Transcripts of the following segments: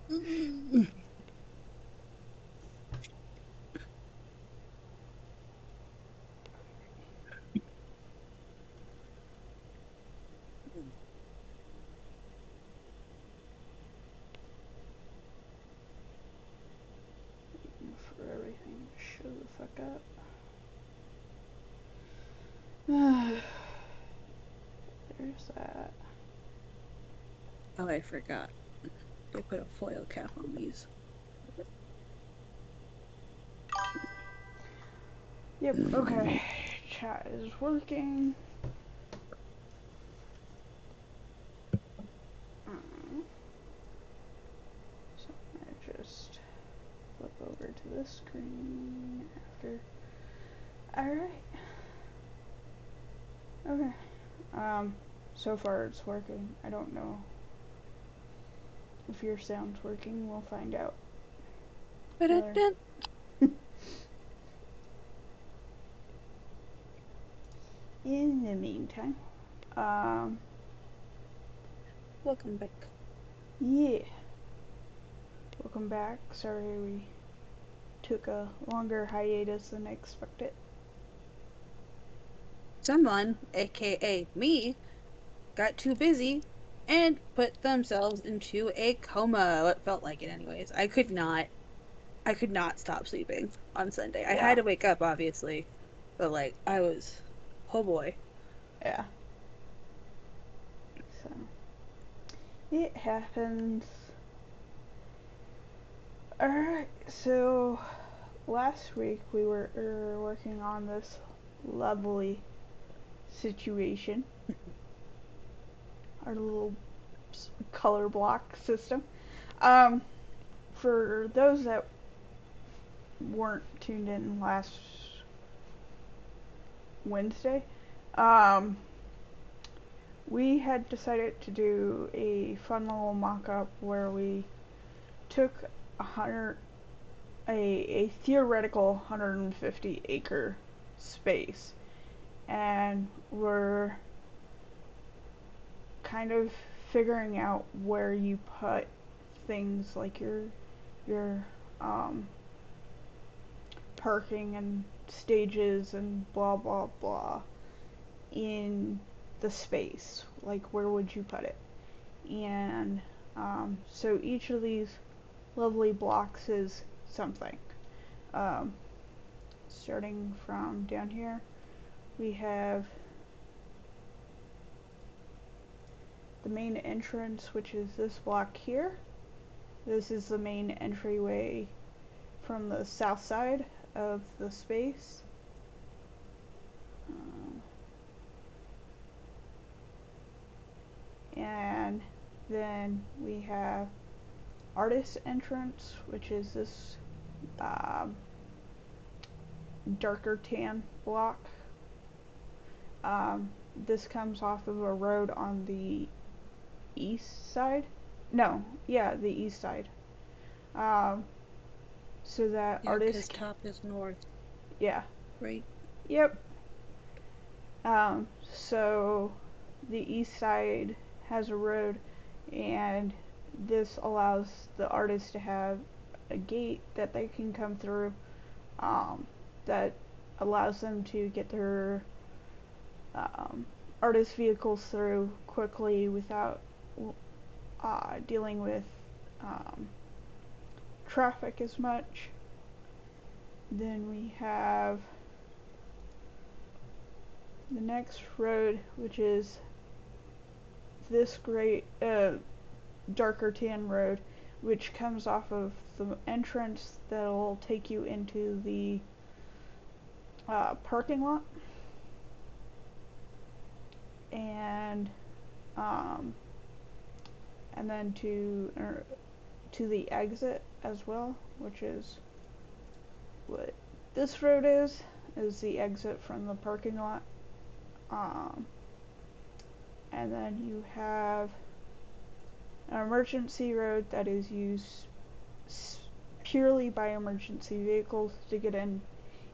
For everything to show the fuck up. There's that. Oh, I forgot. They put a foil cap on these. Yep, okay. Chat is working. So I'm gonna just flip over to this screen after. Alright. Okay. So far it's working. I don't know if your sound's working. We'll find out. In the meantime, welcome back. Yeah. Welcome back. Sorry we took a longer hiatus than expected. Someone, aka me, got too busy and put themselves into a coma. What felt like it anyways. I could not stop sleeping on Sunday. I had to wake up obviously, but like I was, oh boy. Yeah. So it happens. Alright, so last week we were working on this lovely situation. Our little color block system. For those that weren't tuned in last Wednesday, we had decided to do a fun little mock-up where we took a theoretical 150 acre space, and we're kind of figuring out where you put things like your parking and stages and blah blah blah in the space. Like, where would you put it? And so each of these lovely blocks is something. Um, Starting from down here, we have the main entrance, which is this block here. This is the main entryway from the south side of the space. And then we have artist entrance, which is this darker tan block. This comes off of a road on the east side. No, yeah, the east side. So that Yeah, artist. top is north. Yeah. Right. Yep. So the east side has a road, and this allows the artist to have a gate that they can come through, that allows them to get their artist vehicles through quickly without dealing with traffic as much. Then we have the next road, which is this great darker tan road, which comes off of the entrance that'll take you into the parking lot, and then to the exit as well, which is what this road is the exit from the parking lot. And then you have an emergency road that is used purely by emergency vehicles to get in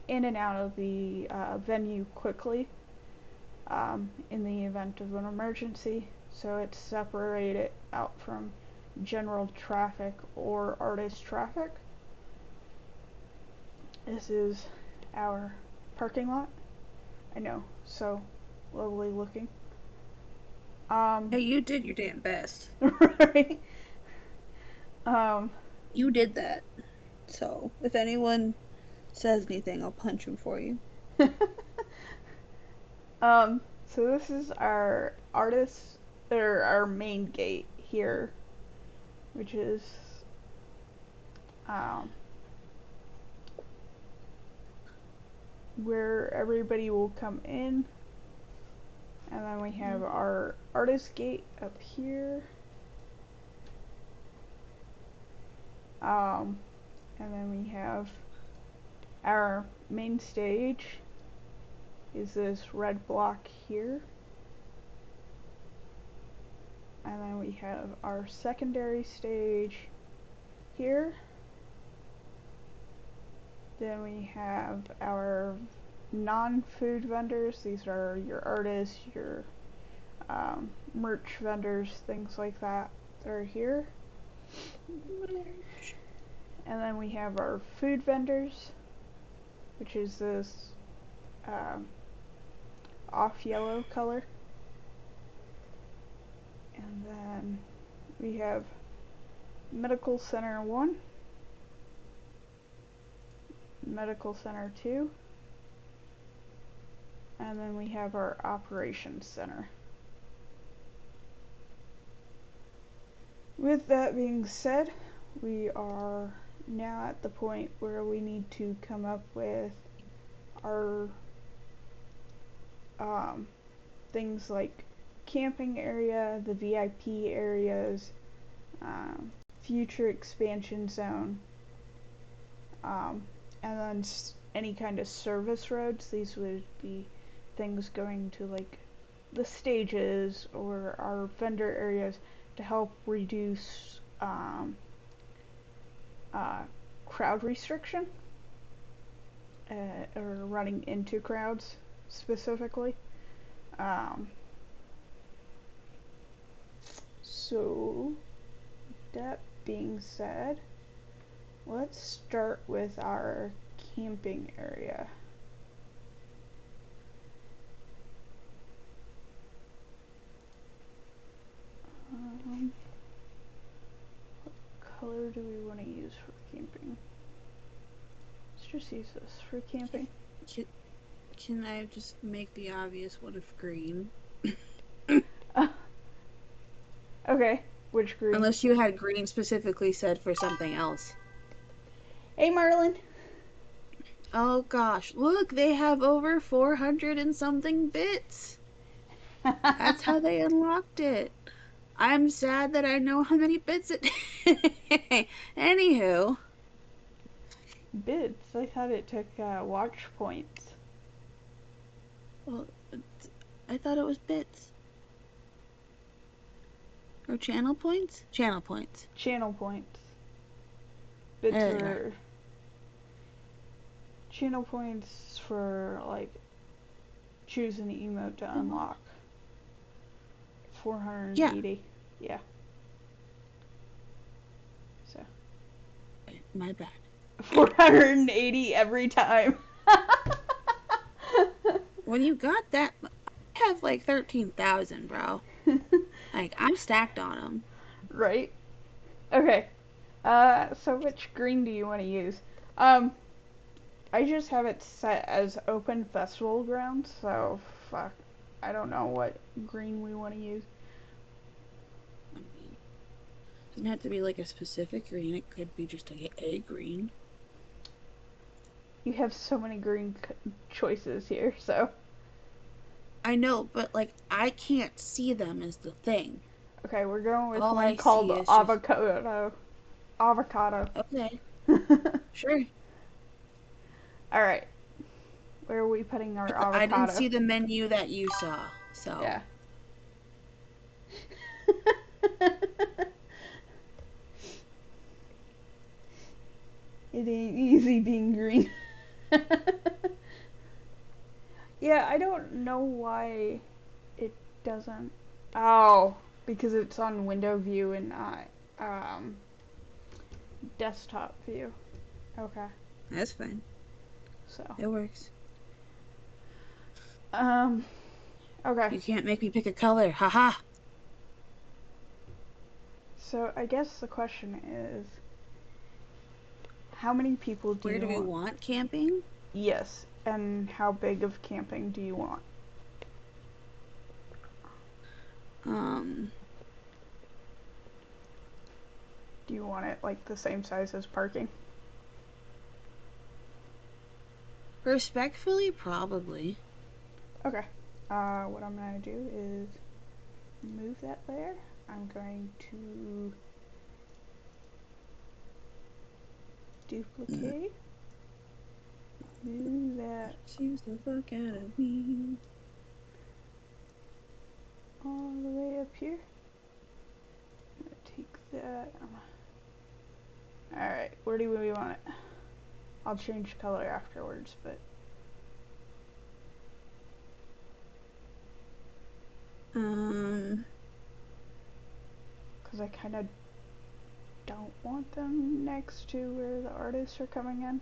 and out of the venue quickly in the event of an emergency. So it's separated out from general traffic or artist traffic. This is our parking lot. I know, so lovely looking. Hey, you did your damn best. Right? Um, You did that. So, if anyone says anything, I'll punch him for you. so this is our artist, or our main gate here, which is, um, where everybody will come in. And then we have our artist gate up here. And then we have our main stage is this red block here. And then we have our secondary stage here. Then we have our non-food vendors. These are your artists, your merch vendors, things like that. They're here. And then we have our food vendors, which is this off yellow color. And then we have Medical Center 1, Medical Center 2, and then we have our Operations Center. With that being said, we are now at the point where we need to come up with our things like camping area, the VIP areas, future expansion zone, and then any kind of service roads. These would be things going to like the stages or our vendor areas to help reduce crowd restriction or running into crowds specifically. So that being said, let's start with our camping area. What color do we want to use for camping? Let's just use this for camping. Can I just make the obvious one of green? Okay, which green? Unless you had green specifically said for something else. Hey, Marlin. Oh gosh, look, they have over 400 and something bits. That's how they unlocked it. I'm sad that I know how many bits it. Anywho. Bits? I thought it took watch points. Well, I thought it was bits. Or channel points? Channel points. Channel points. Bits are channel points for like choose an emote to unlock. 480. Yeah. So. My bad. 480 every time. When you got that, I have like 13,000, bro. Like, I'm stacked on them. Right? Okay. So which green do you want to use? I just have it set as open festival grounds, so fuck. I don't know what green we want to use. I mean, it doesn't have to be like a specific green. It could be just a green. You have so many green choices here, so. I know, but like, I can't see them is the thing. Okay, we're going with All one I called see is just... avocado. Avocado. Okay, sure. Alright. Where are we putting our I didn't avocado? see the menu that you saw, so... Yeah. It ain't easy being green. Yeah, I don't know why it doesn't. Oh, because it's on window view and not um, desktop view. Okay, That's fine. so It works. um, okay. You can't make me pick a color. Haha. So I guess the question is, how many people do Where you do we want? want camping? Yes, and how big of camping do you want? Um, Do you want it like the same size as parking? Respectfully, probably. Okay. What I'm gonna do is move that there. I'm going to Mm. duplicate, move that Excuse the fuck out of me. all the way up here. Take that. Alright, where do we want it? I'll change color afterwards, but Um, because I kind of don't want them next to where the artists are coming in.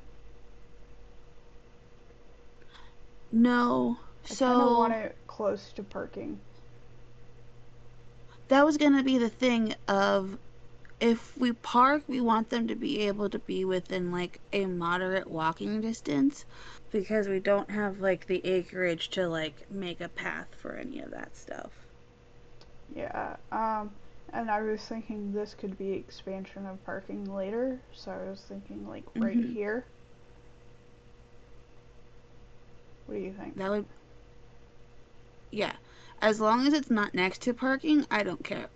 no. I kind of want So it close to parking. that was gonna be the thing of if we park, we want them to be able to be within like a moderate walking distance because we don't have like the acreage to like make a path for any of that stuff. Yeah, and I was thinking this could be expansion of parking later, so I was thinking like right Hmm. here. What do you think? That would, yeah. As long as it's not next to parking, I don't care.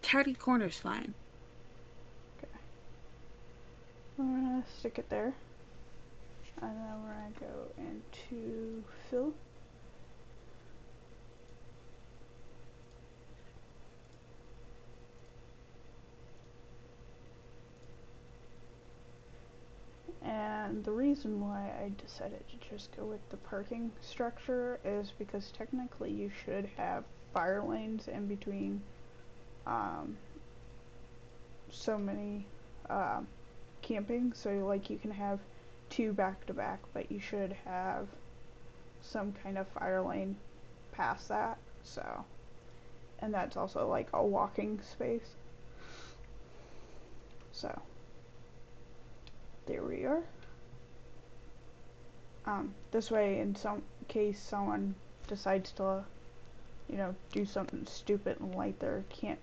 Catty corner's fine. Okay, I'm gonna stick it there, and then we're gonna go into fill. And the reason why I decided to just go with the parking structure is because technically you should have fire lanes in between um, so many um, camping. So like you can have two back to back, but you should have some kind of fire lane past that. So, and that's also like a walking space. So there we are. This way, in some case someone decides to, do something stupid and light their camp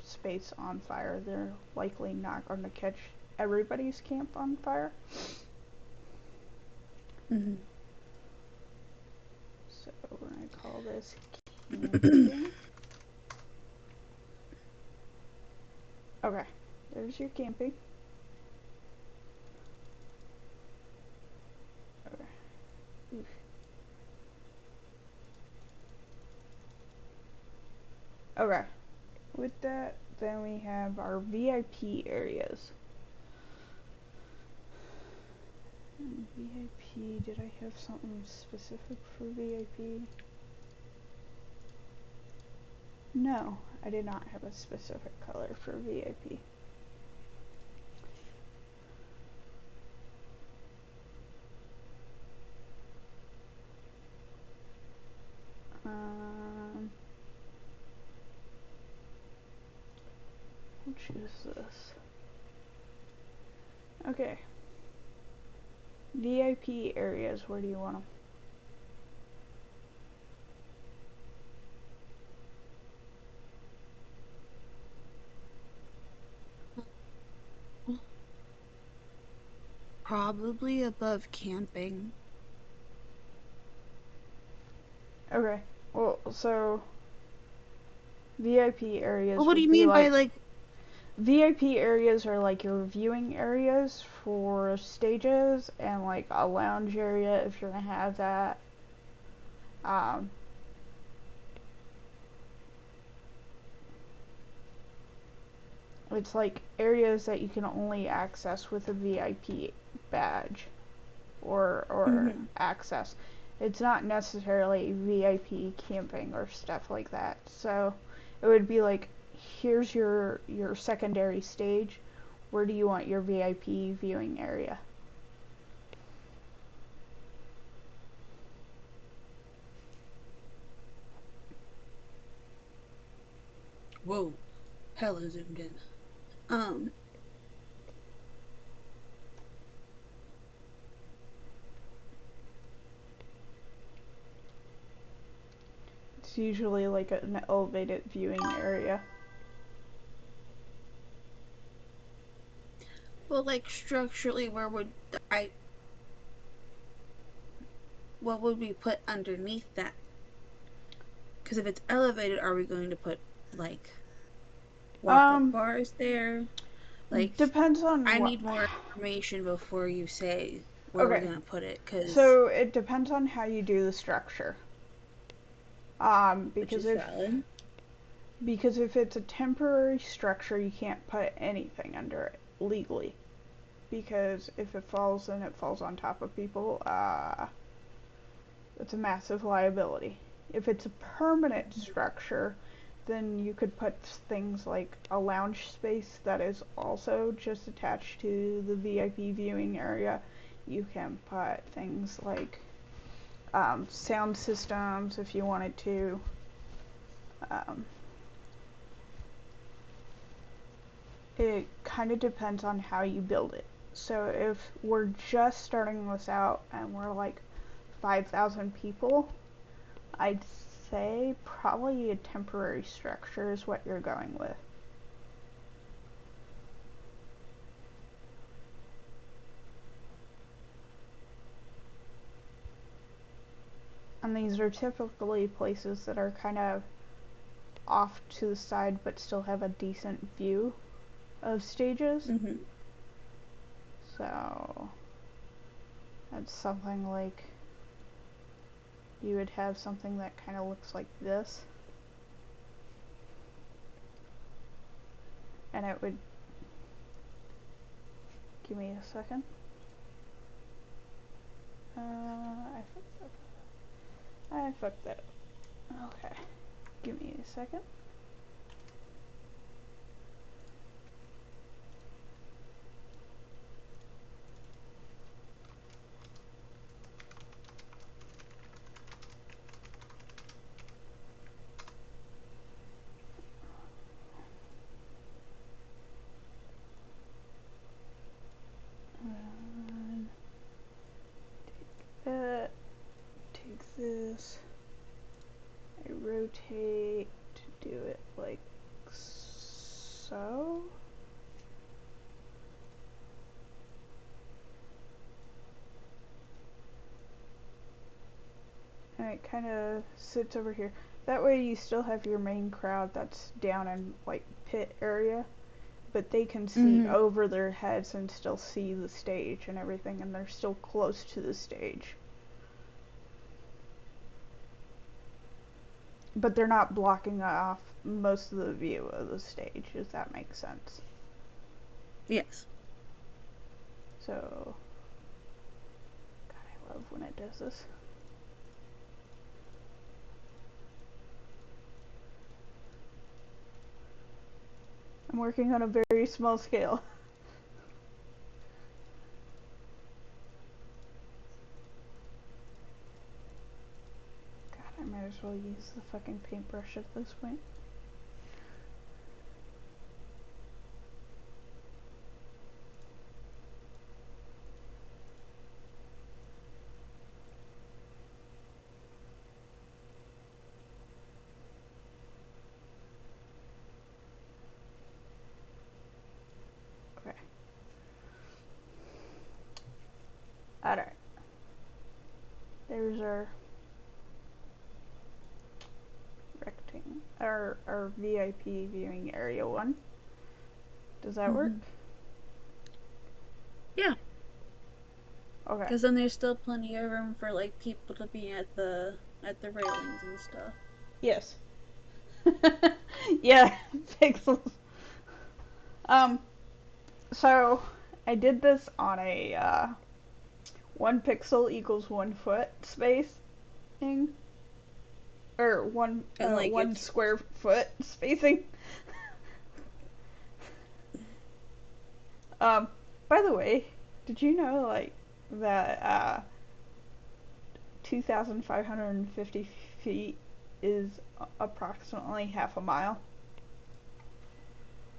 space on fire, they're likely not going to catch everybody's camp on fire. Hmm. So we're going to call this camping. Okay, there's your camping. Okay. Oof. Okay, with that, then we have our VIP areas. VIP, did I have something specific for VIP? No, I did not have a specific color for VIP. Um, we'll choose this. Okay. VIP areas, where do you want them? Probably above camping. Okay. Well, so VIP Well, areas what do would you be mean by like like VIP areas are like your viewing areas for stages and like a lounge area if you're gonna have that. Um, it's like areas that you can only access with a VIP badge or mhm. access. It's not necessarily VIP camping or stuff like that. So it would be like here's your secondary stage. Where do you want your VIP viewing area? Whoa, hella zoomed in. Um, It's usually like an elevated viewing area. well, like structurally, where would I? What would we put underneath that? Because if it's elevated, are we going to put like walk-up Um, bars there? Like, Depends on I what. need more information before you say where we're Okay, gonna put it, because so it depends on how you do the structure. Um, which because is if valid. because if it's a temporary structure, you can't put anything under it legally. Because if it falls, then it falls on top of people. It's a massive liability. If it's a permanent structure, then you could put things like a lounge space that is also just attached to the VIP viewing area. You can put things like sound systems if you wanted to. Um, it kind of depends on how you build it. So if we're just starting this out and we're like 5,000 people, I'd say probably a temporary structure is what you're going with. And these are typically places that are kind of off to the side but still have a decent view of stages. Mm-hmm. So that's something like you would have something that kind of looks like this. And it would, give me a second. I fucked that up. Okay, give me a second. That, take this, I rotate to do it like so. And it kind of sits over here. That way you still have your main crowd that's down in like pit area, but they can see Mm-hmm. over their heads and still see the stage and everything, and they're still close to the stage. But they're not blocking off most of the view of the stage, if that makes sense. Yes. So, God, I love when it does this. I'm working on a very small scale. God, I might as well use the fucking paintbrush at this point. Okay. Alright. There's our our VIP viewing area one. Does that work? Mm-hmm. Yeah, Okay. because then there's still plenty of room for like people to be at the railings and stuff. Yes. Yeah, pixels. Um, so I did this on a 1 pixel equals 1 foot spacing, or And like one it's square foot spacing. Um, by the way, did you know like that 2,550 feet is approximately half a mile?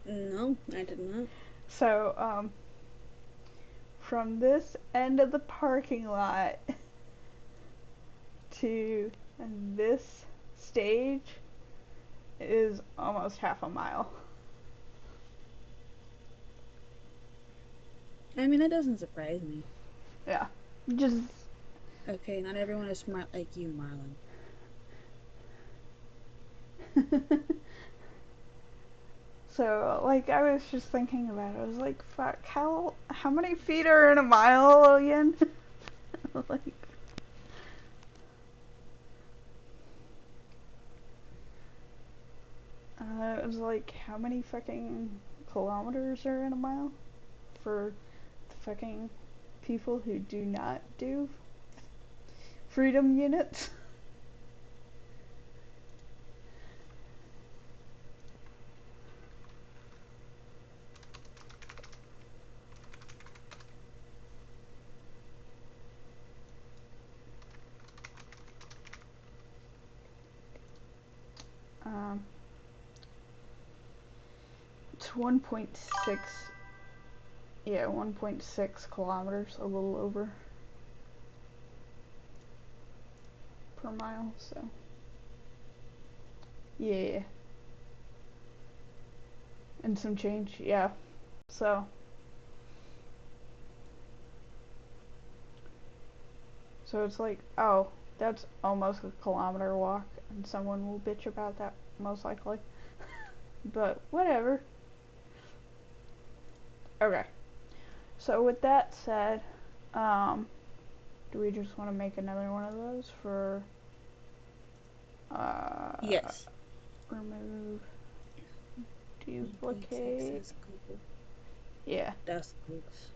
No, I did not. So, from this end of the parking lot to this stage is almost half a mile. I mean, that doesn't surprise me. Yeah. Just Okay, not everyone is smart like you, Marlon. so like I was just thinking about it. I was like, fuck, how many feet are in a mile again? like it was like how many fucking kilometers are in a mile for the fucking people who do not do freedom units. um, it's 1.6. Yeah, 1.6 kilometers, a little over per mile. So yeah, and some change. Yeah. So it's like, oh, that's almost a kilometer walk, and someone will bitch about that most likely. But whatever. Okay. So with that said, um, do we just want to make another one of those for Yes. remove 1.6 duplicate? is Google. Yeah. That's close.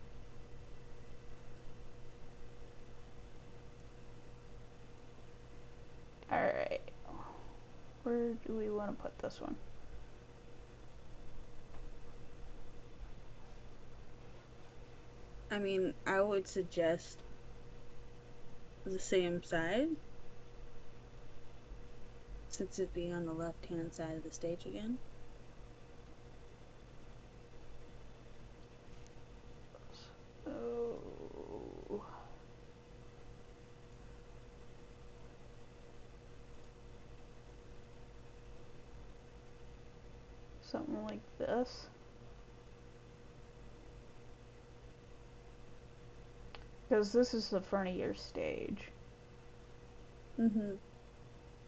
All right. Where do we want to put this one? I mean, I would suggest the same side, since it'd be on the left-hand side of the stage again. Oh, something like this. Because this is the front of your stage. Mm-hmm.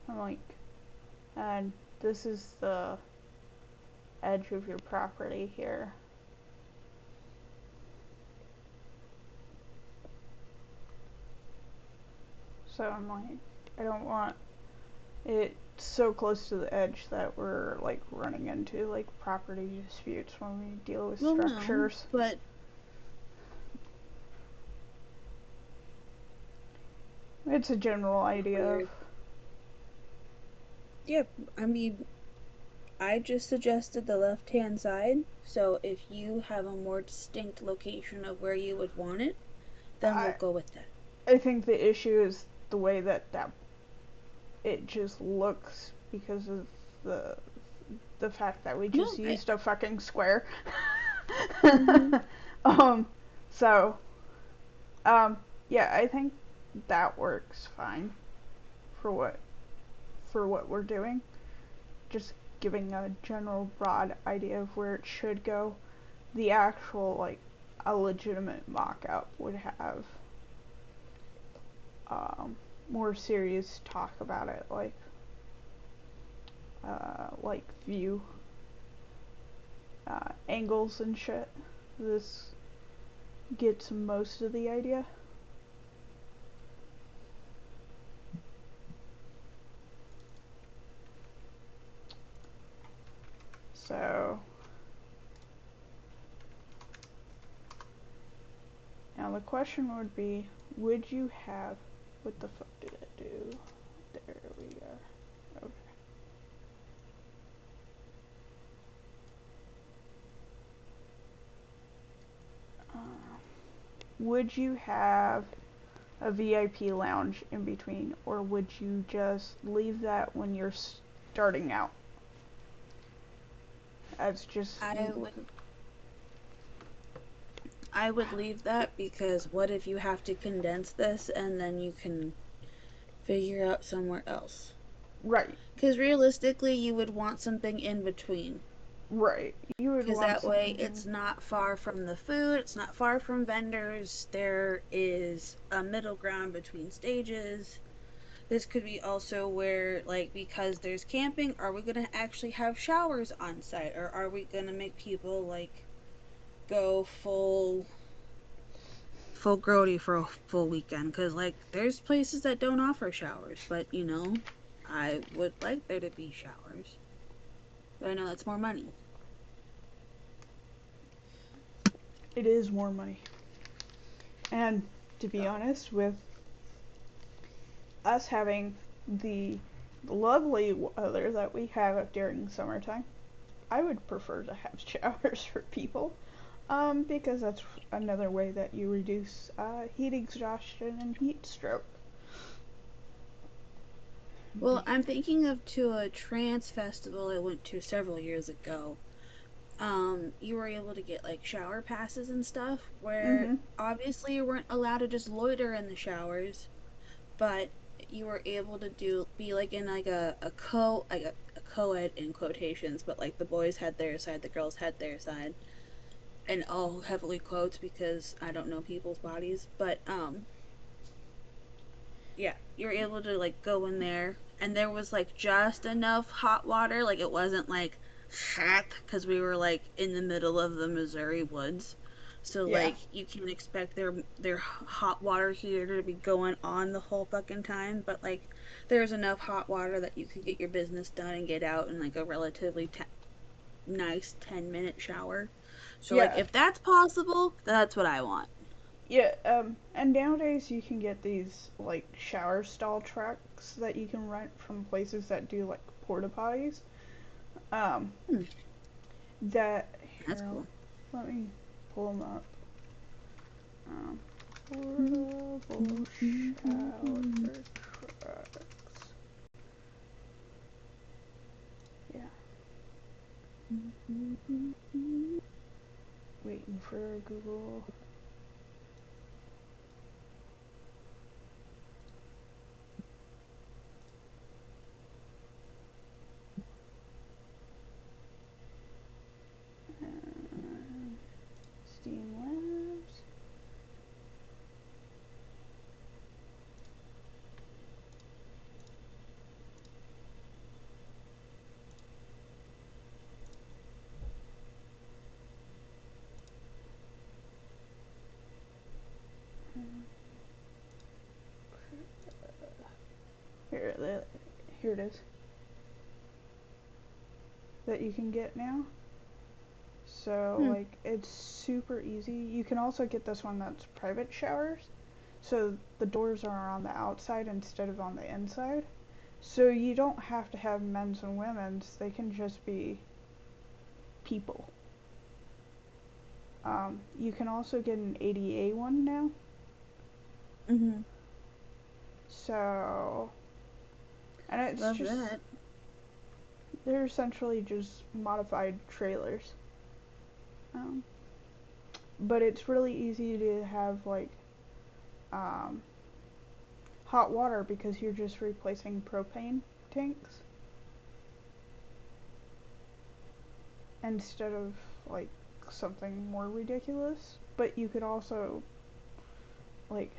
I'm like, and this is the edge of your property here. So I'm like, I don't want it so close to the edge that we're like running into like property disputes when we deal with Well, no, structures. but It's a general idea of, weird. Yeah, I mean, I just suggested the left-hand side, so if you have a more distinct location of where you would want it, then we'll I go with that. I think the issue is the way that it just looks because of the the fact that we just No, used a fucking square. mm-hmm. um so um yeah, I think that works fine for what we're doing. Just giving a general broad idea of where it should go. The actual like a legitimate mock-up would have um, more serious talk about it, like view angles and shit. This gets most of the idea. So now the question would be, would you have, what the fuck did it do? There we are. Okay. would you have a VIP lounge in between, or would you just leave that when you're starting out as just I would I would leave that because what if you have to condense this and then you can figure out somewhere else? right, Because realistically, you would want something in between. right? You would Because want that way something. it's not far from the food, it's not far from vendors, there is a middle ground between stages. This could be also where, like, because there's camping, are we going to actually have showers on site? Or are we going to make people, like, go full grody for a full weekend? Because, like, there's places that don't offer showers, but, I would like there to be showers. But I know that's more money. It is more money. And to be So, honest, with us having the lovely weather that we have during summertime, I would prefer to have showers for people, because that's another way that you reduce heat exhaustion and heat stroke. well, I'm thinking of to a trance festival I went to several years ago. You were able to get like shower passes and stuff where Mm-hmm. obviously you weren't allowed to just loiter in the showers, but you were able to be like in like a co-ed in quotations, but like the boys had their side, the girls had their side, and all heavily quotes because I don't know people's bodies, but yeah, you're able to like go in there, and there was like just enough hot water, like it wasn't like hot because we were like in the middle of the Missouri woods. So Yeah. like you can expect their hot water heater to be going on the whole fucking time, but like there's enough hot water that you could get your business done and get out in like a relatively nice 10-minute shower. So like Yeah. if that's possible, that's what I want. Yeah, and nowadays you can get these like shower stall trucks that you can rent from places that do like porta potties. Um, Hmm, that that's here, cool. let me pull them up. Um, portable shower trucks. Yeah, waiting for Google. Uh, Steam Labs. Here, here it is. That you can get now. So Hmm. like it's super easy. You can also get this one that's private showers. So the doors are on the outside instead of on the inside. So you don't have to have men's and women's. They can just be people. You can also get an ADA one now. Mm-hmm. So, and it's Love just, that. they're essentially just modified trailers. Um, but it's really easy to have like um, hot water because you're just replacing propane tanks instead of like something more ridiculous. But you could also like,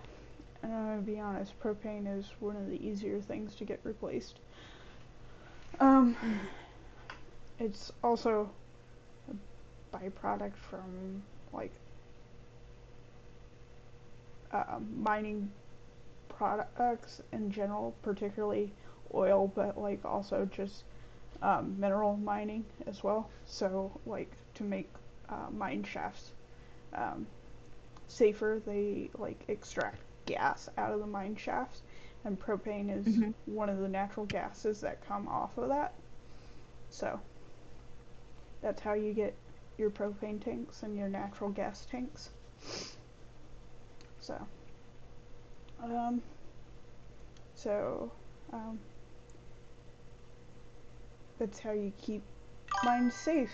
and I'm gonna be honest, propane is one of the easier things to get replaced. Um, Mm-hmm. it's also a byproduct from like mining products in general, particularly oil, but like also just mineral mining as well. So like to make mine shafts um, safer, they like extract gas out of the mine shafts, and propane is Mm-hmm. one of the natural gases that come off of that. So that's how you get your propane tanks and your natural gas tanks. So, um, so, um, that's how you keep mine safe.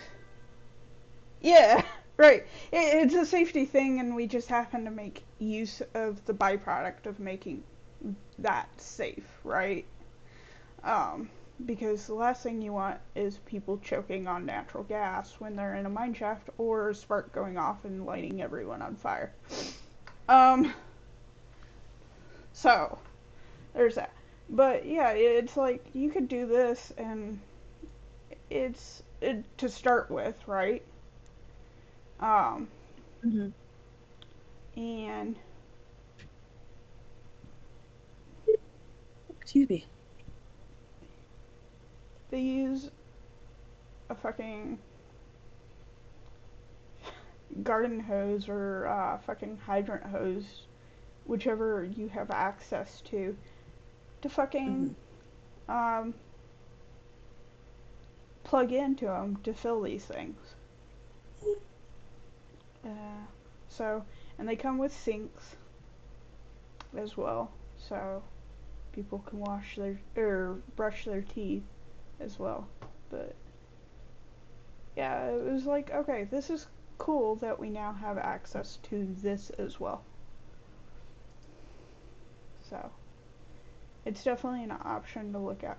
Yeah, right. It's a safety thing, and we just happen to make use of the byproduct of making that safe, right? Um, because the last thing you want is people choking on natural gas when they're in a mine shaft, or a spark going off and lighting everyone on fire. Um, so there's that. But yeah, it's like you could do this, and to start with, right? Um, Hmm. and Excuse me. they use a fucking garden hose or fucking hydrant hose, whichever you have access to fucking Hmm. um, plug into them to fill these things. Uh, so, and they come with sinks as well, so people can wash their or brush their teeth as well. But yeah, it was like, okay, this is cool that we now have access to this as well. So it's definitely an option to look at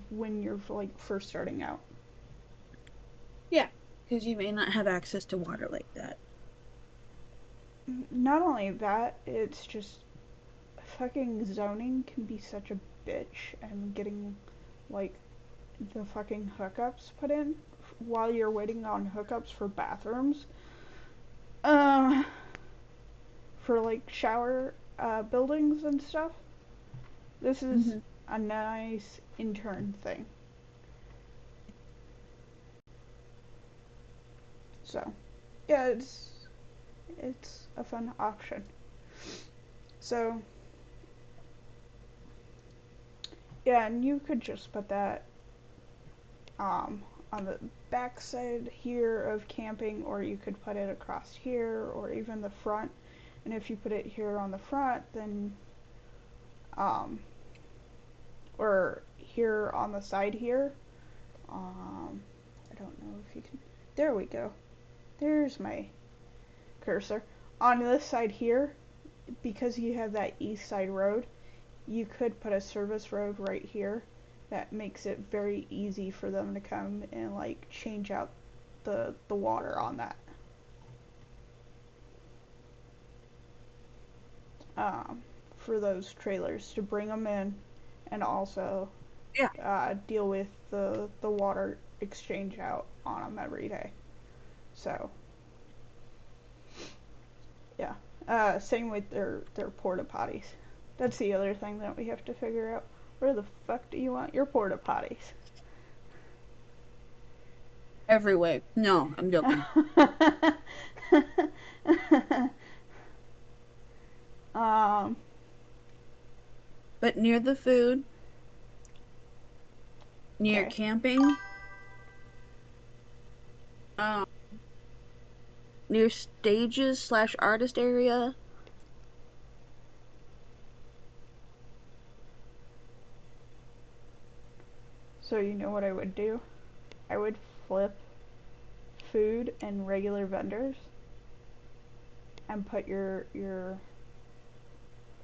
when you're like first starting out. Yeah, because you may not have access to water like that. Not only that, it's just fucking zoning can be such a bitch, and getting like the fucking hookups put in while you're waiting on hookups for bathrooms. Uh, for like shower buildings and stuff. This is Hmm. a nice intern thing. So yeah, it's a fun option. So yeah, and you could just put that um, on the back side here of camping, or you could put it across here, or even the front. And if you put it here on the front, then um, or here on the side here, I don't know if you can. There we go. There's my cursor. On this side here, because you have that east side road, you could put a service road right here that makes it very easy for them to come and like change out the water on that. Um, for those trailers to bring them in, and also Yeah. deal with the water exchange out on them every day. So yeah, same with their porta potties. That's the other thing that we have to figure out. Where the fuck do you want your porta potties? Every way. No, I'm joking. um, But near the food, near okay. camping, um, near stages slash artist area. So you know what I would do? I would flip food and regular vendors and put your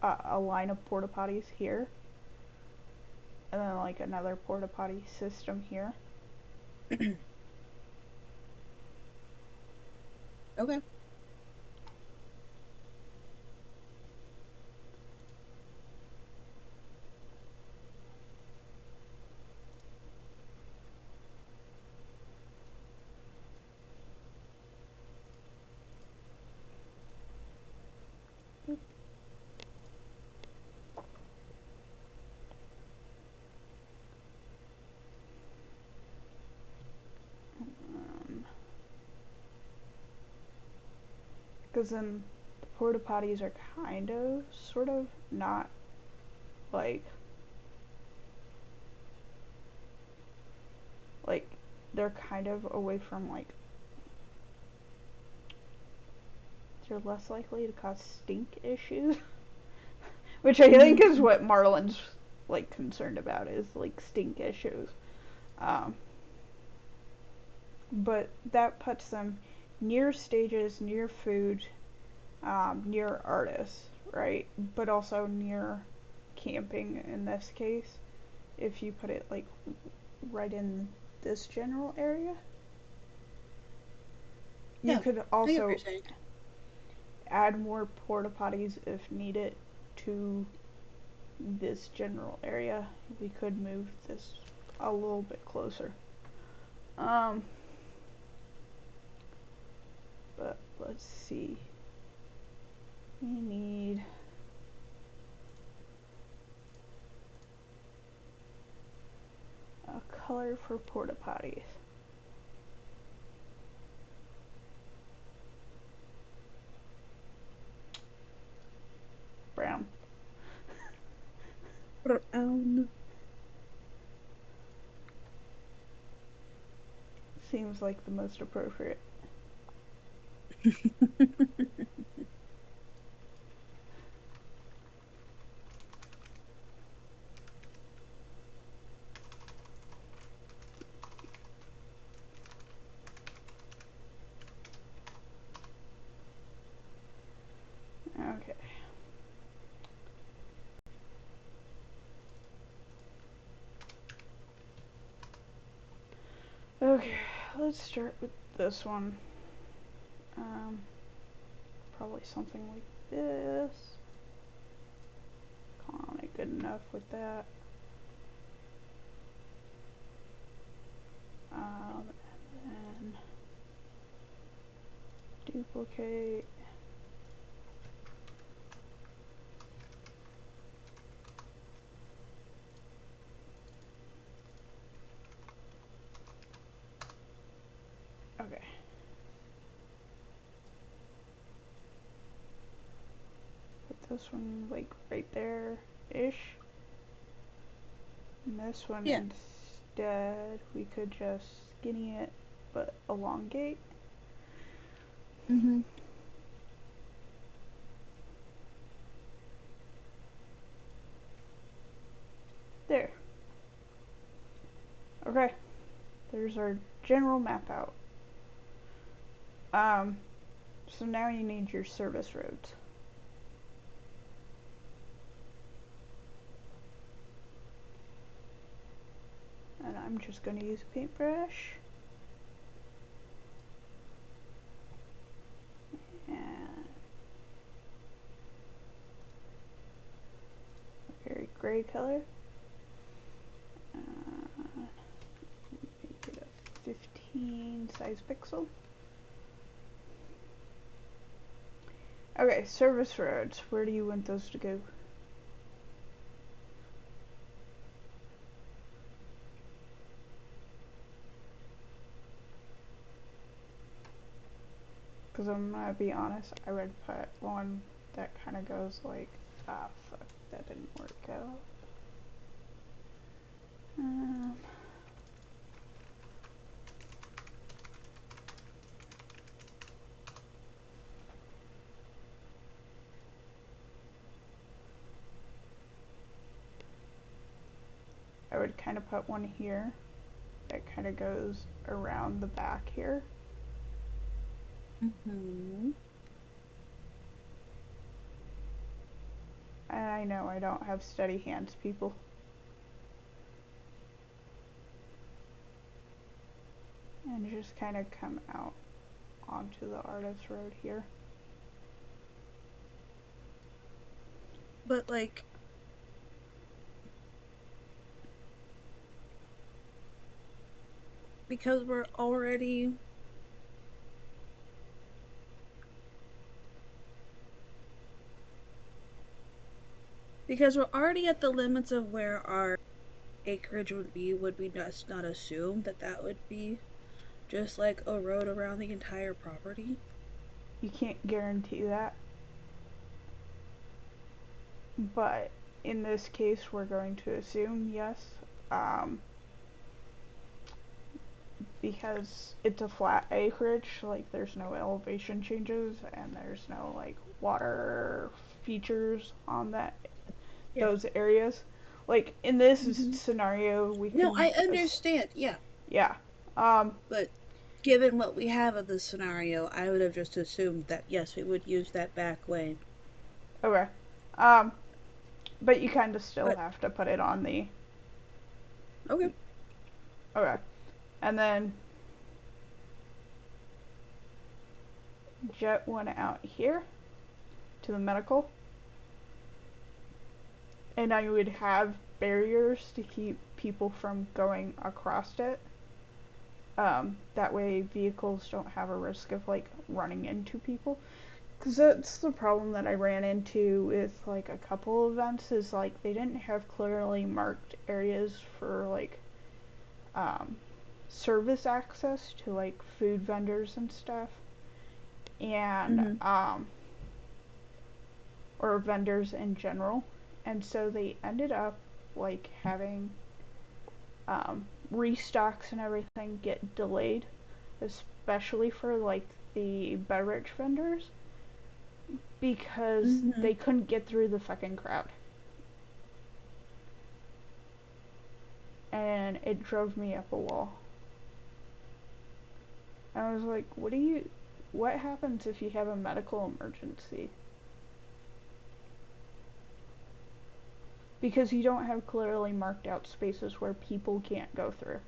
a line of porta potties here, and then like another porta potty system here. Okay. Because then the porta potties are kind of, sort of not like like they're kind of away from like they're less likely to cause stink issues, which I think is what Marlin's like concerned about is like stink issues. Um, but that puts them near stages, near food, near artists, right? But also near camping in this case. If you put it like right in this general area, you Yeah, could I get what you're also saying. add more porta potties if needed to this general area. We could move this a little bit closer. Um, but let's see. We need a color for porta potties. Brown. Brown. Seems like the most appropriate. Okay. Okay, let's start with this one. Um, Probably something like this. Call it good enough with that. And then duplicate. Okay. Put this one like right there ish. And this one Yeah. instead, we could just skinny it but elongate. Mm-hmm. There. Okay. There's our general map out. Um, so now you need your service roads. And I'm just going to use a paintbrush. And a very gray color. Make it a 15 size pixel. Okay, service roads. Where do you want those to go? Because I'm gonna be honest, I would put one that kind of goes like, ah, fuck, that didn't work out. Um, I would kind of put one here that kind of goes around the back here. Mm-hmm. And I know I don't have steady hands, people. And just kind of come out onto the artist road here. But like, because we're already at the limits of where our acreage would we just not assume that that would be just like a road around the entire property? You can't guarantee that, but in this case, we're going to assume yes. Um, because it's a flat acreage, like there's no elevation changes and there's no like water features on Yeah. those areas. Like in this Hmm. scenario, we No, can I understand. Yeah. yeah. Um, But given what we have of the scenario, I would have just assumed that yes, we would use that back way. okay. Um, but you kind of still But have to put it on the okay. okay. And then Jet went out here to the medical, and I would have barriers to keep people from going across it. That way, vehicles don't have a risk of like running into people. Because that's the problem that I ran into with like a couple events is like they didn't have clearly marked areas for like um, service access to like food vendors and stuff, and Hmm. or vendors in general. And so they ended up like having restocks and everything get delayed, especially for like the beverage vendors because Hmm. they couldn't get through the fucking crowd. And it drove me up a wall. And I was like, what happens if you have a medical emergency? Because you don't have clearly marked out spaces where people can't go through.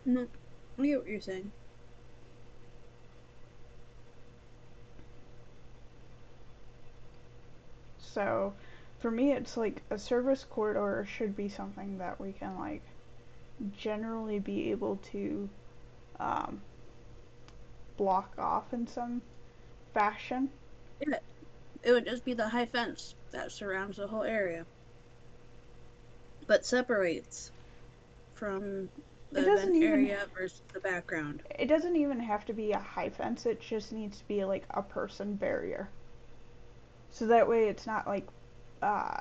No, I get what you're saying. So for me, it's like a service corridor should be something that we can like generally be able to um, block off in some fashion. Yeah, it would just be the high fence that surrounds the whole area, but separates from It the doesn't event even area versus the background. it doesn't even have to be a high fence. It just needs to be like a person barrier. So that way it's not like uh,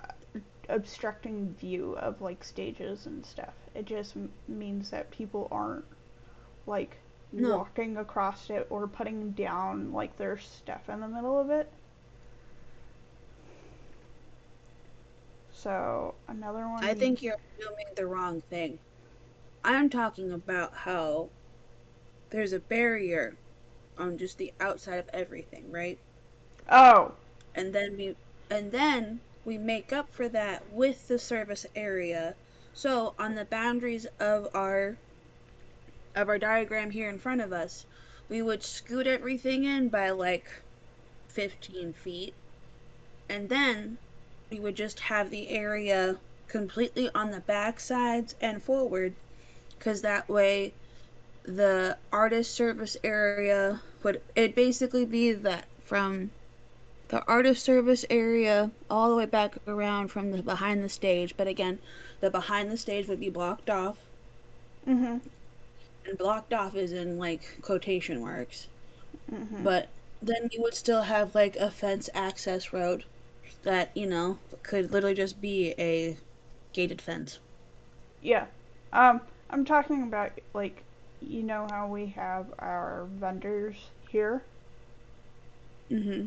obstructing view of like stages and stuff. It just means that people aren't like No, walking across it or putting down like their stuff in the middle of it. So another I one, think you're assuming the wrong thing. I'm talking about how there's a barrier on just the outside of everything, right? oh, And then we make up for that with the service area. So on the boundaries of our diagram here in front of us, we would scoot everything in by like 15 feet, and then we would just have the area completely on the back sides and forward, because that way the artist service area would it basically be that from the artist service area all the way back around from the behind the stage. But again, the behind the stage would be blocked off, mhm, and blocked off is in like quotation marks. mhm, But then you would still have like a fence access road that, could literally just be a gated fence. yeah. I'm talking about like how we have our vendors here. Hmm.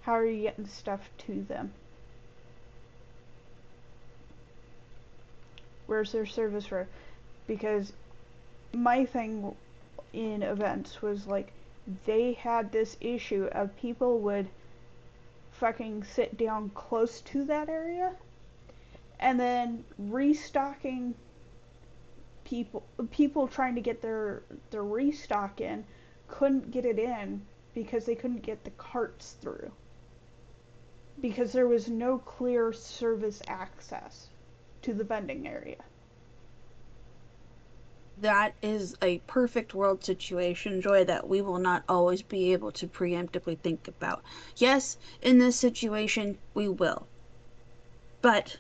How are you getting stuff to them? Where's their service road? Because my thing in events was like they had this issue of people would fucking sit down close to that area and then restocking people trying to get their restock in couldn't get it in because they couldn't get the carts through because there was no clear service access to the vending area. That is a perfect world situation, Joy, that we will not always be able to preemptively think about. Yes, in this situation, we will. But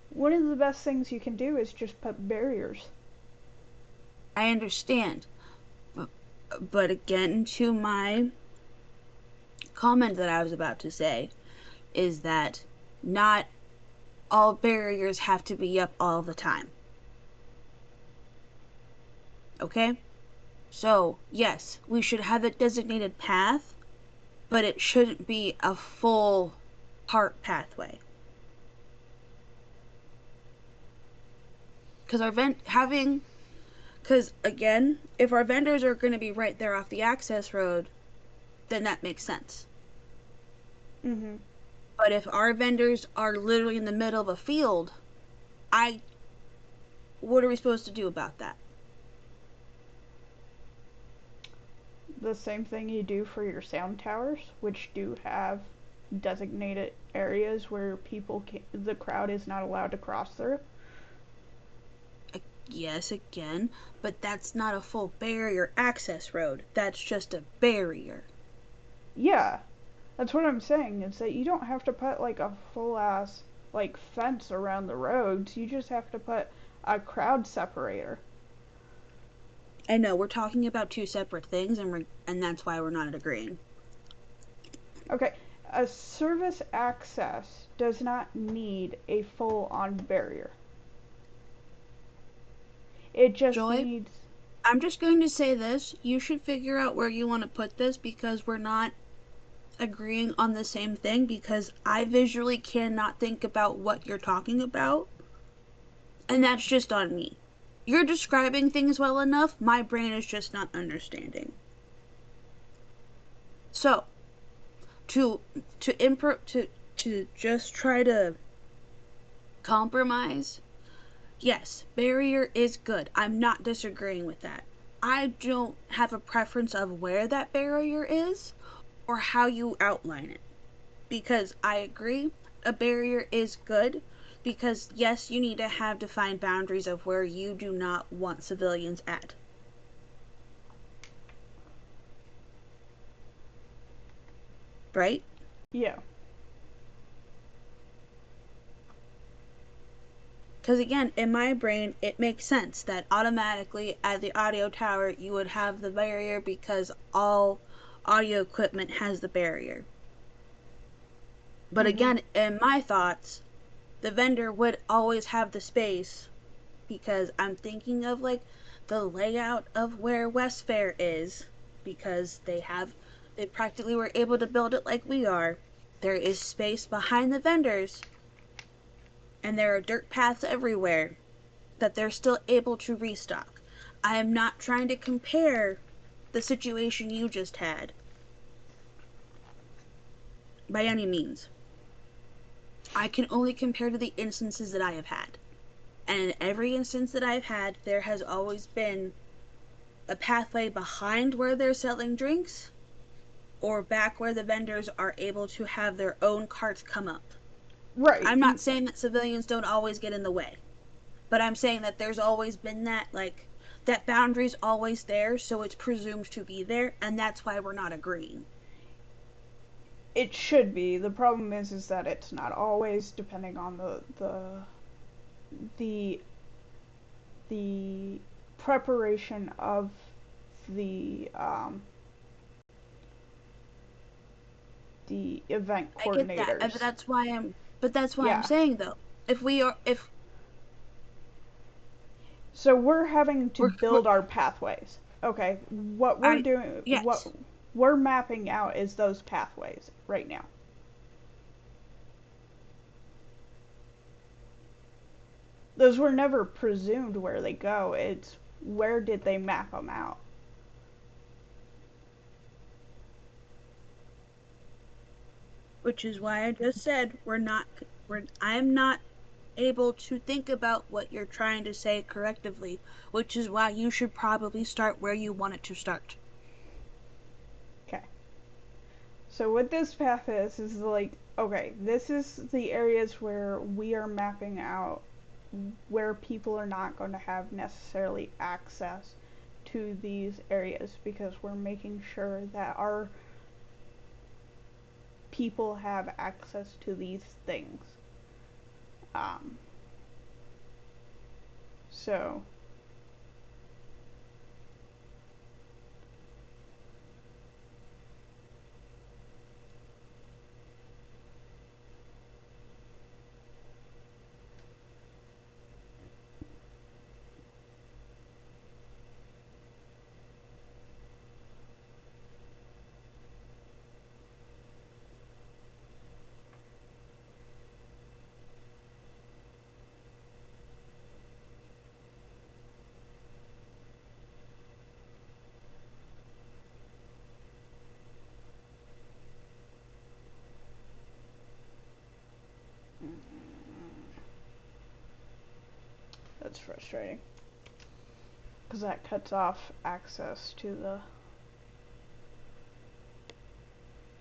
One of the best things you can do is just put barriers. I understand. But, but again, to my comment that I was about to say, is that not all barriers have to be up all the time. Okay? So, yes, we should have a designated path, but it shouldn't be a full park pathway. Because again, if our vendors are going to be right there off the access road, then that makes sense. Mm-hmm. But if our vendors are literally in the middle of a field, what are we supposed to do about that? The same thing you do for your sound towers, which do have designated areas where the crowd is not allowed to cross through. Yes, again, but that's not a full barrier access road. That's just a barrier. Yeah, that's what I'm saying, is that you don't have to put like a full ass like fence around the roads. You just have to put a crowd separator. I know we're talking about two separate things, and that's why we're not agreeing. Okay, a service access does not need a full on barrier. It just Joy, needs. I'm just going to say this. You should figure out where you want to put this because we're not agreeing on the same thing because I visually cannot think about what you're talking about, and that's just on me. You're describing things well enough, my brain is just not understanding. So, to to just try to compromise, yes, barrier is good. I'm not disagreeing with that. I don't have a preference of where that barrier is or how you outline it. Because I agree, a barrier is good. Because, yes, you need to have defined boundaries of where you do not want civilians at. Right? Yeah. Because, again, in my brain, it makes sense that automatically at the audio tower you would have the barrier because all audio equipment has the barrier. But Mm-hmm. again, in my thoughts, the vendor would always have the space because I'm thinking of like the layout of where West Fair is because they practically were able to build it like we are. There is space behind the vendors and there are dirt paths everywhere that they're still able to restock. I am not trying to compare the situation you just had by any means. I can only compare to the instances that I have had. And in every instance that I've had, there has always been a pathway behind where they're selling drinks or back where the vendors are able to have their own carts come up. Right. I'm not saying that civilians don't always get in the way, but I'm saying that there's always been that boundary's always there, so it's presumed to be there, and that's why we're not agreeing. It should be. The problem is that it's not always, depending on the the preparation of the um, the event I get that, coordinators. but that's why I'm Yeah. saying though, if So we're having to we're build our pathways. Okay. What we're I doing, what yes, we're mapping out is those pathways right now. Those were never presumed where they go. It's where did they map them out? which is why I just said I'm not able to think about what you're trying to say correctively, which is why you should probably start where you want it to start. Okay. So what this path is like, okay, this is the areas where we are mapping out where people are not going to have necessarily access to these areas because we're making sure that our people have access to these things. Um, so It's frustrating because that cuts off access to the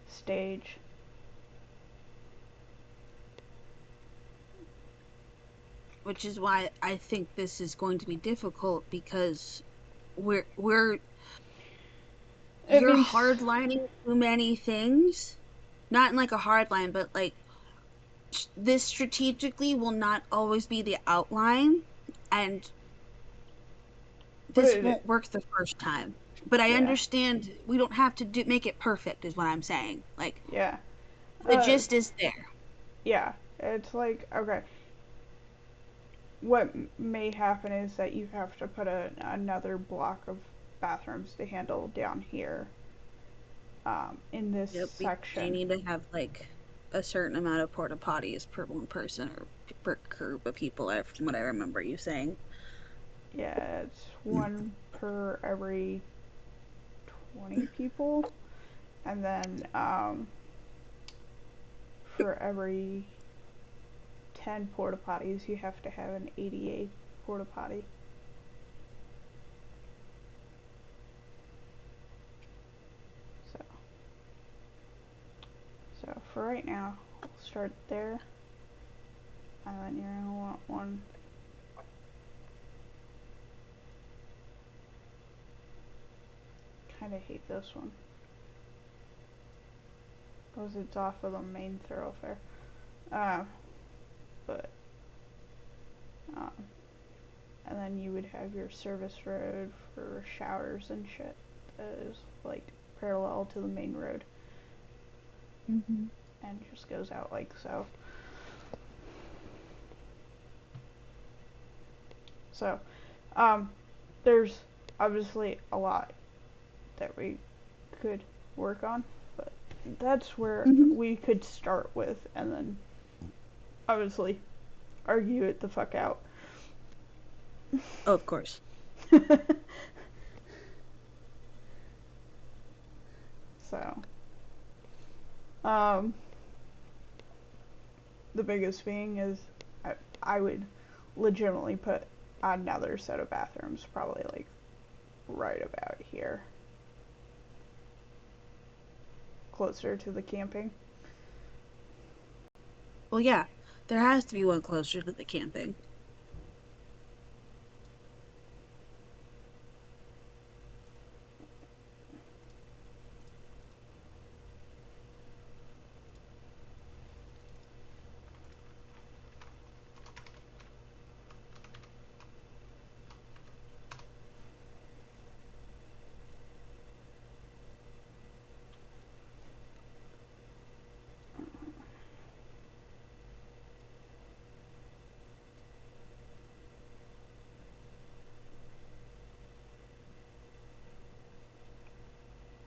stage. Which is why I think this is going to be difficult because we're It you're means hardlining too many things. Not in like a hard line, but like this strategically will not always be the outline, and but this won't work the first time. But I yeah, understand we don't have to make it perfect, is what I'm saying. Like yeah, the uh, gist is there. yeah. It's like okay, what may happen is that you have to put another block of bathrooms to handle down here in this Yep, they section. need to have like a certain amount of porta potties per one person or per group of people, from what I remember you saying. Yeah, it's one per every 20 people, and then for every 10 porta potties, you have to have an ADA porta potty. So, so for right now, we'll start there, and then you're gonna want one. Kind of hate this one because it's off of the main thoroughfare. Uh, but um, and then you would have your service road for showers and shit that is like parallel to the main road Mm-hmm. and just goes out like so. So, um, there's obviously a lot that we could work on, but that's where Mm-hmm. we could start with, and then obviously argue it the fuck out. Oh, of course. So, um, the biggest being is I would legitimately put another set of bathrooms probably like right about here, closer to the camping. Well, yeah, there has to be one closer to the camping.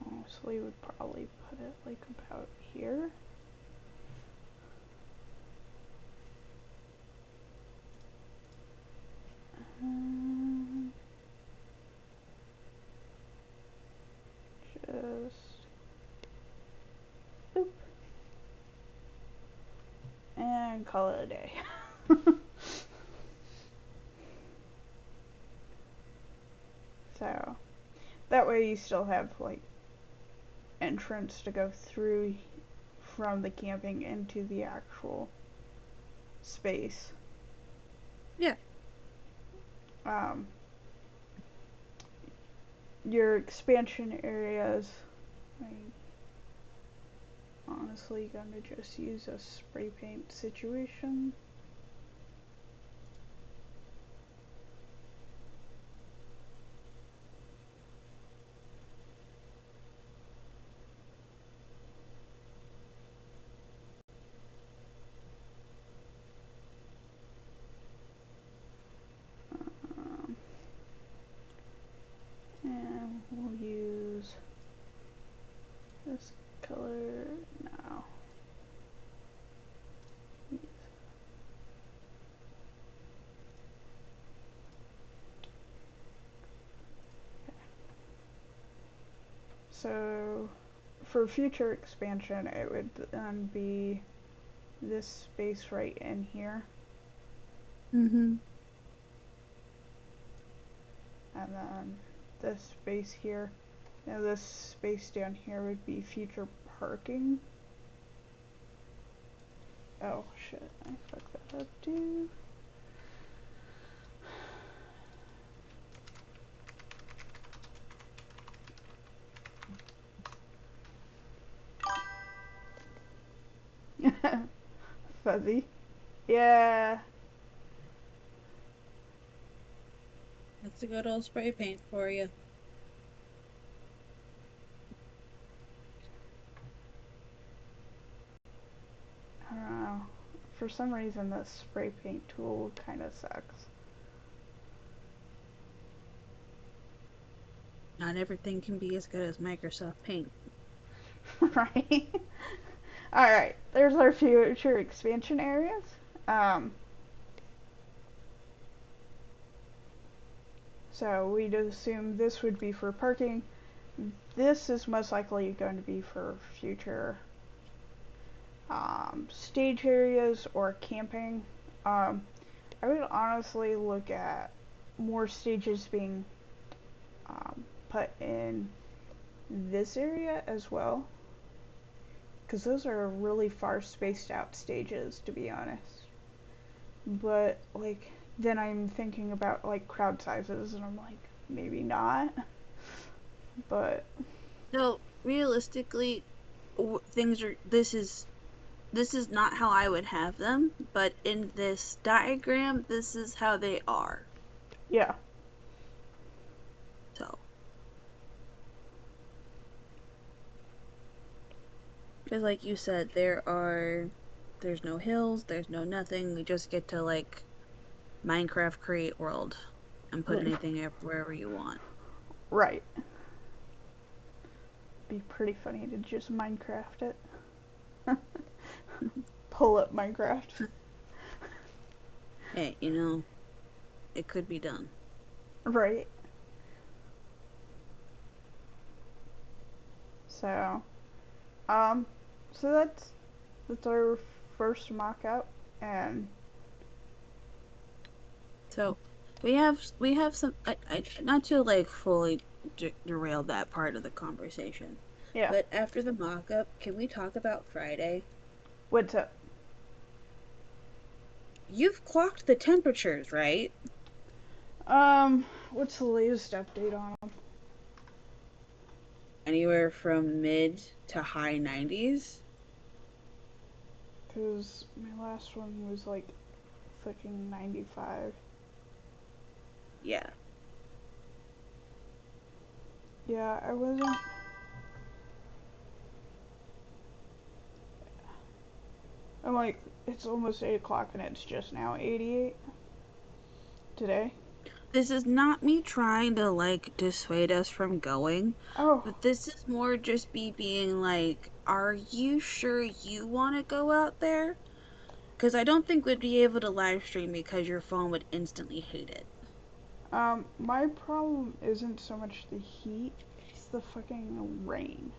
Honestly, would probably put it like about here. Um, just boop and call it a day. So that way you still have like entrance to go through from the camping into the actual space. Yeah. Um, your expansion areas, I mean, honestly, gonna just use a spray paint situation. Um, and we'll use this color now. So for future expansion, it would then be this space right in here. Mm-hmm. and then this space here. Now this space down here would be future parking. Oh shit, I fucked that up too. Fuzzy. Yeah. That's a good old spray paint for you. I don't know. For some reason, this spray paint tool kind of sucks. Not everything can be as good as Microsoft Paint. Right? Alright, there's our future expansion areas. Um, so we'd assume this would be for parking. This is most likely going to be for future stage areas or camping. Um, I would honestly look at more stages being put in this area as well, because those are really far spaced out stages, to be honest. But like then I'm thinking about like crowd sizes, and I'm like maybe not, but So realistically, things are. This is not how I would have them, but in this diagram, this is how they are. yeah, So, because like you said, there's no hills, there's no nothing. We just get to like Minecraft create world and put right, anything wherever you want. right. Be pretty funny to just Minecraft it. Pull up Minecraft. Hey, it could be done. Right. So, um, so that's our first mock-up, and So we have some. Not to like fully derail that part of the conversation, yeah. but after the mock-up, can we talk about Friday? What's up? You've clocked the temperatures, right? What's the latest update on them? Anywhere from mid to high 90s. Because my last one was like fucking 95. Yeah. Yeah, I wasn't. I'm like, it's almost 8 o'clock and it's just now 88 today. This is not me trying to like dissuade us from going, Oh, but this is more just me being like, are you sure you want to go out there? Because I don't think we'd be able to live stream because your phone would instantly hate it. my problem isn't so much the heat, it's the fucking rain.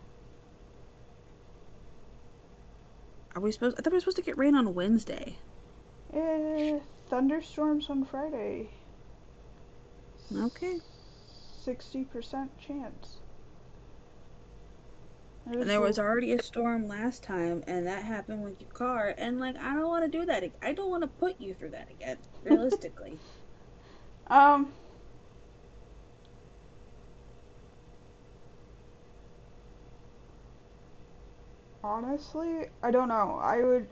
I thought we were supposed to get rain on Wednesday. Eh, thunderstorms on Friday. Okay. 60% chance. And There's there was already a storm last time, and that happened with your car. And like, I don't want to do that. I don't want to put you through that again, realistically. um, honestly, I don't know. I would,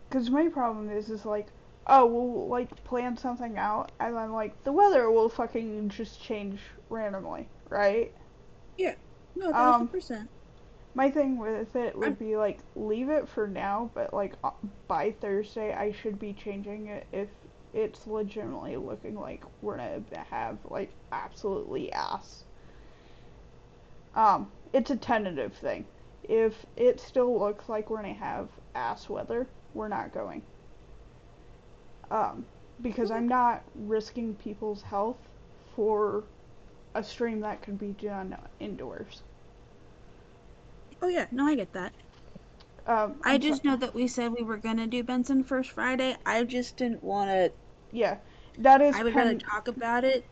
because my problem is like, oh, we'll like plan something out, and then like the weather will fucking just change randomly, right? Yeah. No, Um, 1,000%. my thing with it would I'm be like leave it for now, but like by Thursday I should be changing it if it's legitimately looking like we're gonna have like absolutely ass. It's a tentative thing. If it still looks like we're gonna have ass weather, we're not going. Um, because okay. I'm not risking people's health for a stream that could be done indoors. Oh yeah, no, I get that. I I'm sorry. just know that we said we were gonna do Benson first Friday. I just didn't want to yeah, that is I would rather talk about it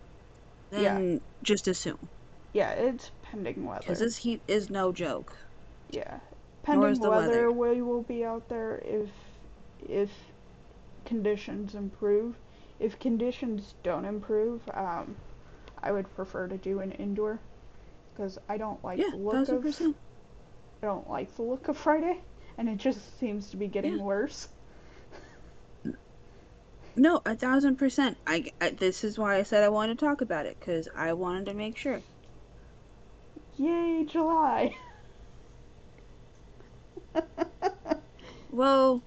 yeah, than just assume. yeah, it's pending Because weather. this heat is no joke. Yeah, Nor pending is the weather. weather. We will be out there if conditions improve. If conditions don't improve, I would prefer to do an indoor because Yeah, thousand percent. I don't like the look of Friday, and it just seems to be Yeah. getting worse. No, 1,000%. This is why I said I wanted to talk about it, because I wanted to make sure. Yay, July! Well,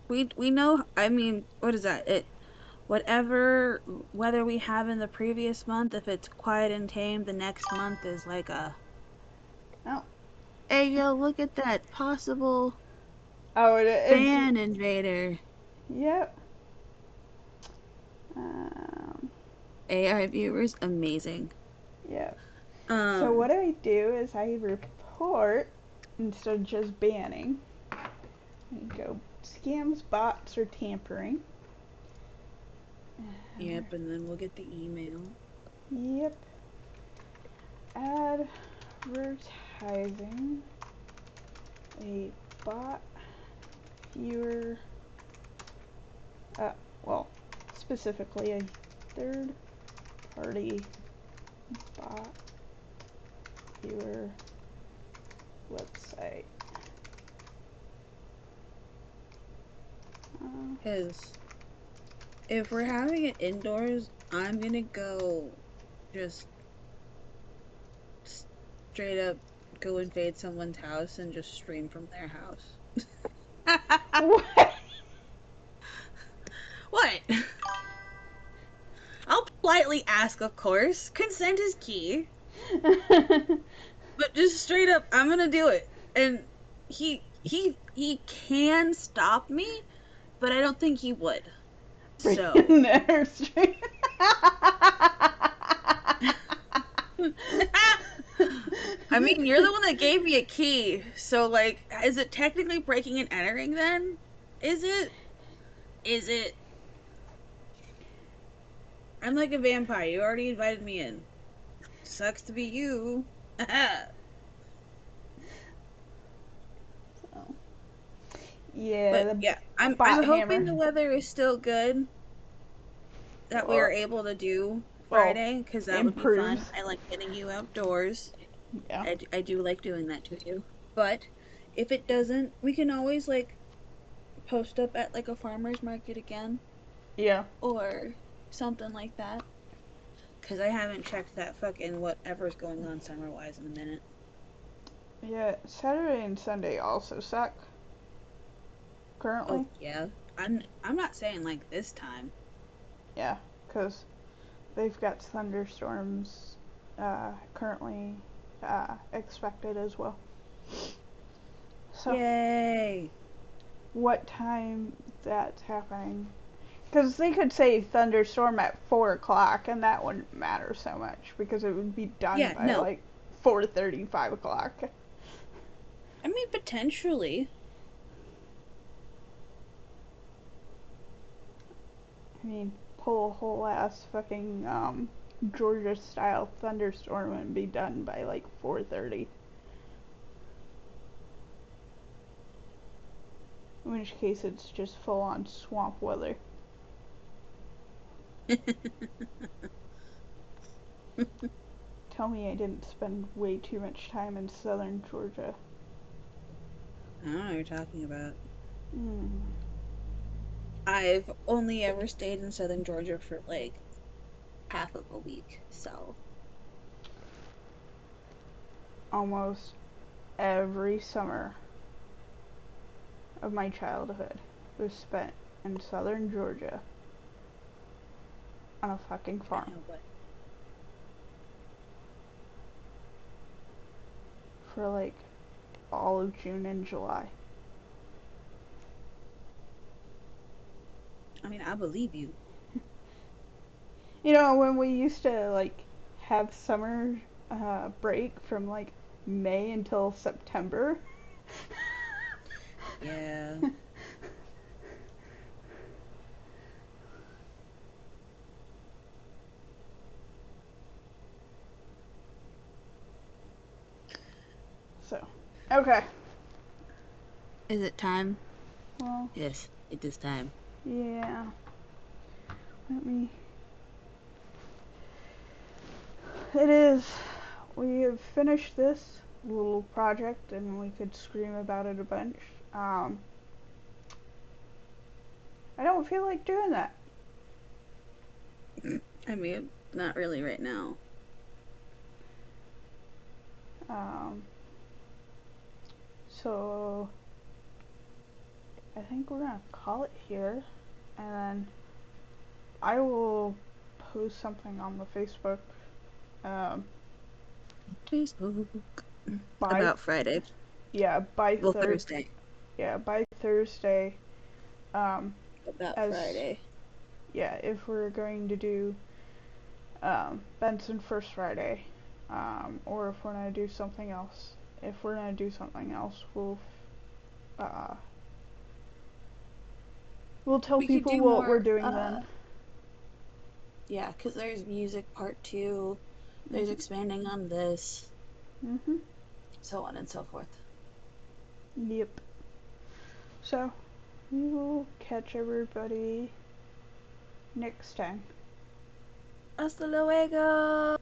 we know, I mean, what is that? Whatever weather we have in the previous month, if it's quiet and tame, the next month is like a, Oh, hey yo, look at that possible oh, it's fan invader. yep. Um, AI viewers, amazing. yep. So Um, what I do is I report instead of just banning. I go scams, bots, or tampering. yep, and then we'll get the email. Yep. Advertising a bot viewer. Uh, well, specifically a third party bot viewer website. Uh, Because if we're having it indoors, I'm gonna go just straight up go invade someone's house and just stream from their house. what? What? I'll politely ask, of course. Consent is key. But just straight up, I'm gonna do it. And he can stop me, but I don't think he would. Bring So in the airstream. I mean, you're the one that gave me a key, so like, is it technically breaking and entering then? Is it? Is it? I'm like a vampire. You already invited me in. Sucks to be you. Oh. Yeah, But the yeah, I'm bot hoping hammer. the weather is still good, that we are Well, able to do well, Friday, because that would be improves. fun. I like getting you outdoors. Yeah. I do like doing that to you. But if it doesn't, we can always like post up at like a farmer's market again Yeah. or something like that. Because I haven't checked that fucking whatever's going on summer wise in a minute. Yeah. Saturday and Sunday also suck Oh currently. yeah, I'm not saying like this time. Yeah, because they've got thunderstorms currently expected as well. So, Yay! what time that's happening? Because they could say thunderstorm at 4 o'clock, and that wouldn't matter so much because it would be done Yeah, by no. like 4:30, 5 o'clock. I mean potentially. I mean, pull a whole ass fucking Georgia style thunderstorm and be done by like 4:30. In which case, it's just full on swamp weather. Tell me I didn't spend way too much time in southern Georgia. I don't know what you're talking about. Mm, I've only ever stayed in southern Georgia for like half of a week, so almost every summer of my childhood was spent in southern Georgia on a fucking can't farm help it. for like all of June and July. I mean, I believe you. You know, when we used to like have summer break from like May until September. Yeah. Okay. Is it time? Well, Yes, it is time. yeah. Let me. It is. We have finished this little project, and we could scream about it a bunch. Um, I don't feel like doing that. I mean, not really right now. Um, so I think we're gonna call it here, and then I will post something on the Facebook um, Facebook. by About Friday. yeah by Well, third Thursday. yeah by Thursday. Um, About as Friday. yeah, if we're going to do Benson First Friday, or if we're gonna do something else. If we're gonna do something else, uh, we'll tell We could people do what we're more, doing then. yeah, because there's music part two, there's Mhm. expanding on this, Mhm. so on and so forth. Yep. So we will catch everybody next time. Hasta luego!